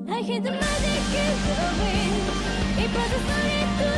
I hit the magic is the wind. It was a solid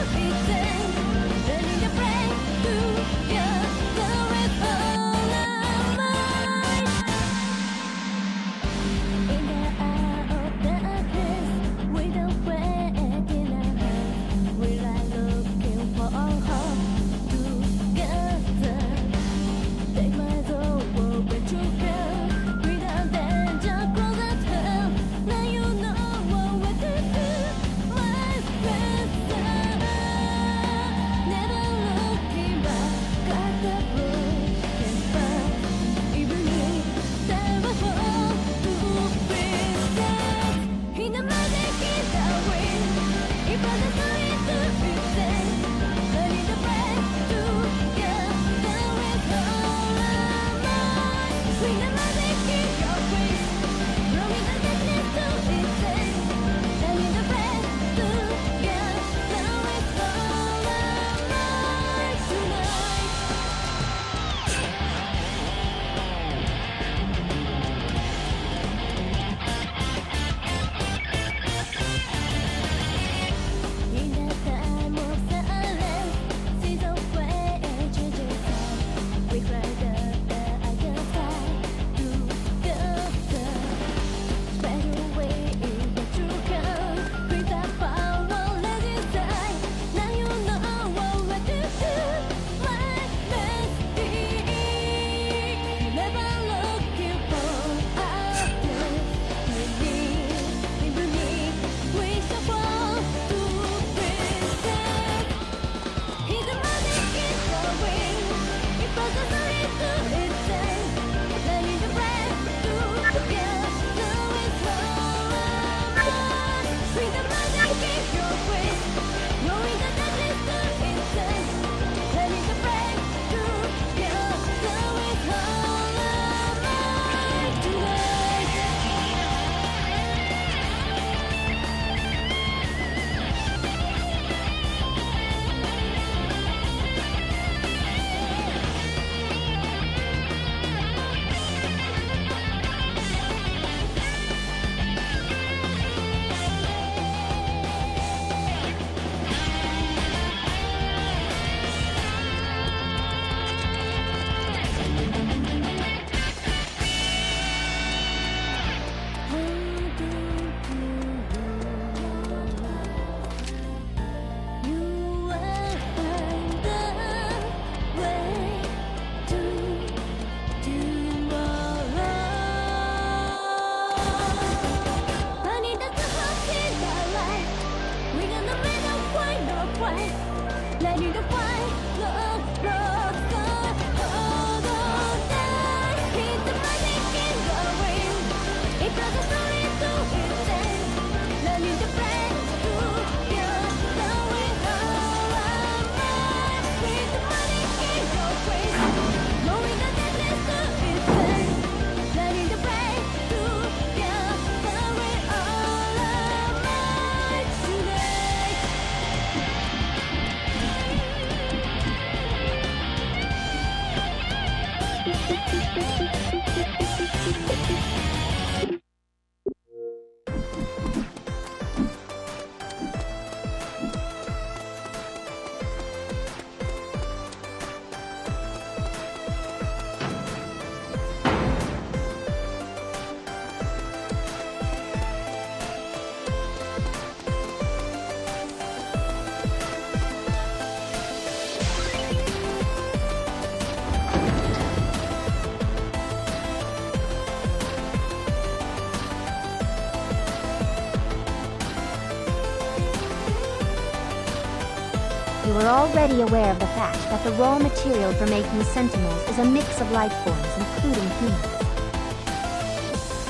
You are already aware of the fact that the raw material for making sentinels is a mix of life forms, including humans.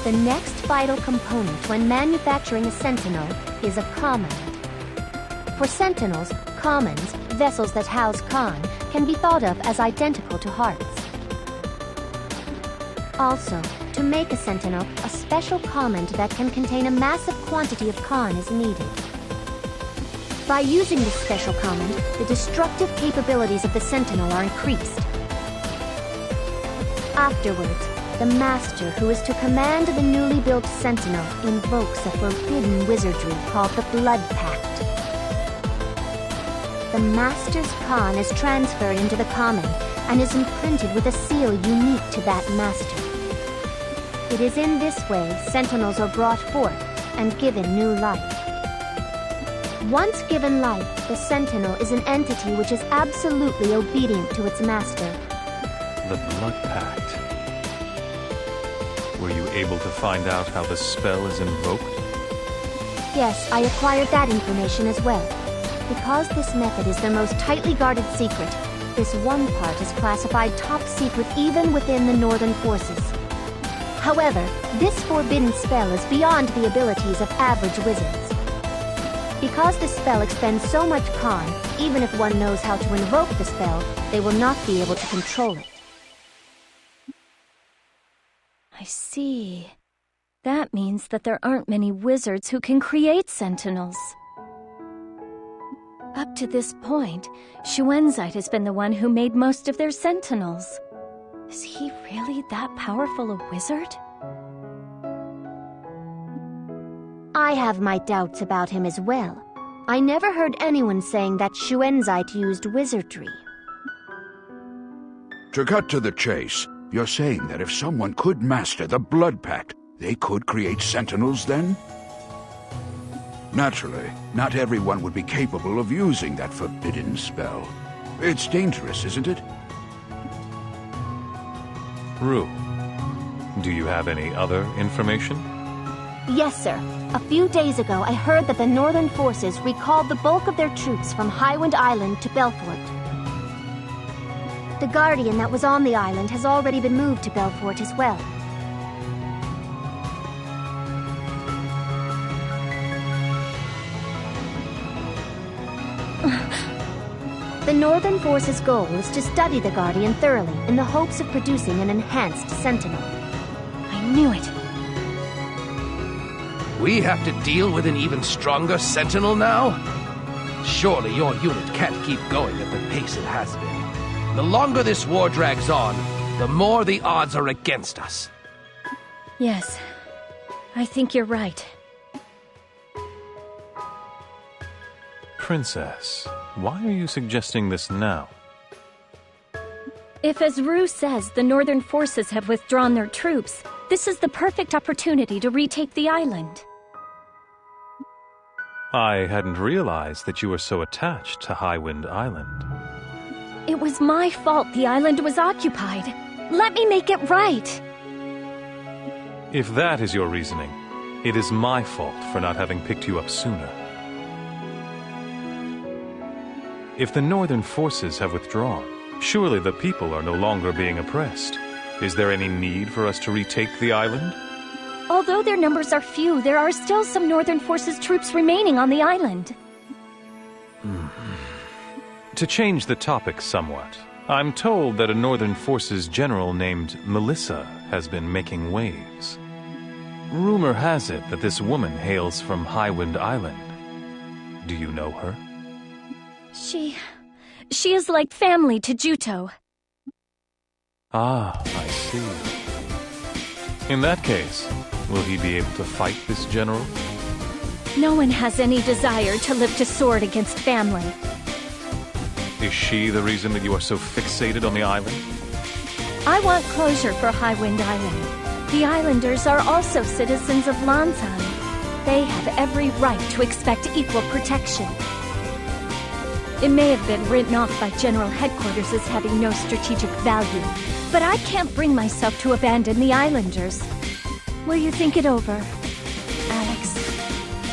The next vital component when manufacturing a sentinel is a common. For sentinels, commons, vessels that house Khan, can be thought of as identical to hearts. Also, to make a sentinel, a special command that can contain a massive quantity of Khan is needed. By using this special command, the destructive capabilities of the sentinel are increased. Afterwards, the master who is to command the newly built sentinel invokes a forbidden wizardry called the Blood Pact. The master's Khan is transferred into the command and is imprinted with a seal unique to that master. It is in this way sentinels are brought forth and given new life. Once given life, the sentinel is an entity which is absolutely obedient to its master. The Blood Pact. Were you able to find out how the spell is invoked? Yes, I acquired that information as well. Because this method is their most tightly guarded secret, this one part is classified top secret even within the Northern Forces. However, this forbidden spell is beyond the abilities of average wizards. Because the spell expends so much Khan, even if one knows how to invoke the spell, they will not be able to control it. I see. That means that there aren't many wizards who can create sentinels. Up to this point, Xuanzite has been the one who made most of their sentinels. Is he really that powerful a wizard? I have my doubts about him as well. I never heard anyone saying that Xuanzite used wizardry. To cut to the chase, you're saying that if someone could master the Blood Pact, they could create sentinels then? Naturally, not everyone would be capable of using that forbidden spell. It's dangerous, isn't it? Rue, do you have any other information? Yes, sir. A few days ago, I heard that the Northern Forces recalled the bulk of their troops from Highwind Island to Belfort. The Guardian that was on the island has already been moved to Belfort as well. The Northern Forces' goal is to study the Guardian thoroughly in the hopes of producing an enhanced sentinel. I knew it. We have to deal with an even stronger sentinel now? Surely your unit can't keep going at the pace it has been. The longer this war drags on, the more the odds are against us. Yes, I think you're right. Princess, why are you suggesting this now? If, as Rue says, the Northern Forces have withdrawn their troops, this is the perfect opportunity to retake the island. I hadn't realized that you were so attached to Highwind Island. It was my fault the island was occupied. Let me make it right. If that is your reasoning, it is my fault for not having picked you up sooner. If the northern forces have withdrawn, surely the people are no longer being oppressed. Is there any need for us to retake the island? Although their numbers are few, there are still some Northern Forces troops remaining on the island. To change the topic somewhat, I'm told that a Northern Forces general named Melissa has been making waves. Rumor has it that this woman hails from Highwind Island. Do you know her? She is like family to Juto. Ah, I see. In that case, will he be able to fight this general? No one has any desire to lift a sword against family. Is she the reason that you are so fixated on the island? I want closure for Highwind Island. The islanders are also citizens of Lanzan. They have every right to expect equal protection. It may have been written off by General Headquarters as having no strategic value, but I can't bring myself to abandon the islanders. Will you think it over, Alex?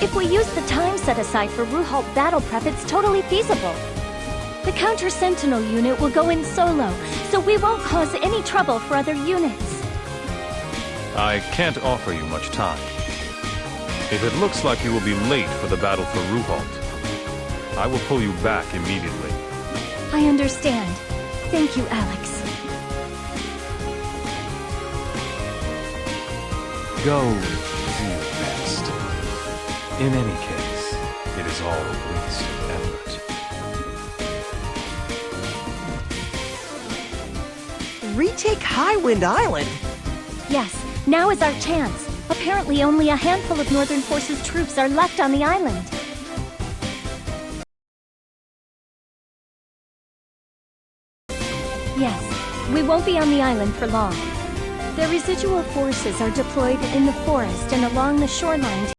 If we use the time set aside for Ruhalt battle prep, it's totally feasible. The counter-sentinel unit will go in solo, so we won't cause any trouble for other units. I can't offer you much time. If it looks like you will be late for the battle for Ruhalt, I will pull you back immediately. I understand. Thank you, Alex. Go do your best. In any case, it is all wasted effort. Retake Highwind Island? Yes, now is our chance. Apparently only a handful of Northern Forces troops are left on the island. Yes, we won't be on the island for long. The residual forces are deployed in the forest and along the shoreline